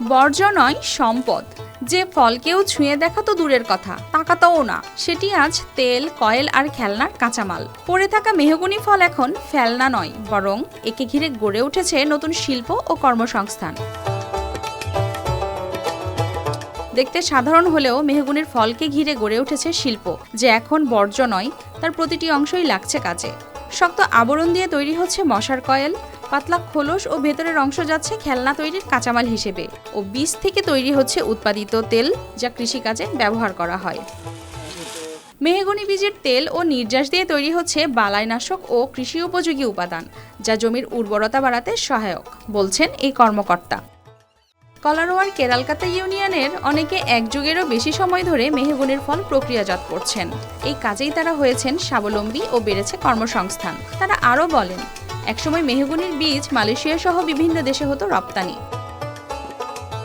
বর্জ্য নয় সম্পদ। যে ফলকেও ছুঁয়ে দেখা তো দূরের কথা, তাকাতেও না, সেটি আজ তেল, কয়েল আর খেলনার কাঁচামাল। পড়ে থাকা মেহগনি ফল এখন ফেলনা নয়, বরং একে ঘিরে গড়ে উঠেছে নতুন শিল্প ও কর্মসংস্থান। দেখতে সাধারণ হলেও মেহগনির ফলকে ঘিরে গড়ে উঠেছে শিল্প, যে এখন বর্জ্য নয়, তার প্রতিটি অংশই লাগছে কাজে। শক্ত আবরণ দিয়ে তৈরি হচ্ছে মশার কয়েল, পাতলা খোলস ও ভেতরের অংশ যাচ্ছে খেলনা তৈরির কাঁচামাল হিসেবে, ও বীজ থেকে তৈরি হচ্ছে উৎপাদিত তেল, যা কৃষিকাজে ব্যবহার করা হয়। মেহগনি বীজের তেল ও নির্যাস দিয়ে তৈরি হচ্ছে বালাইনাশক ও কৃষি উপযোগী উপাদান, যা জমির উর্বরতা বাড়াতে সহায়ক, বলছেন এই কর্মকর্তা। কলারোয়ার কেরালকাতা ইউনিয়নের অনেকে এক যুগেরও বেশি সময় ধরে মেহগনির ফল প্রক্রিয়াজাত করছেন। এই কাজেই তারা হয়েছেন স্বাবলম্বী ও বেড়েছে কর্মসংস্থান। তারা আরও বলেন, একসময় মেহগনির বীজ মালয়েশিয়া সহ বিভিন্ন দেশে হতো রপ্তানি।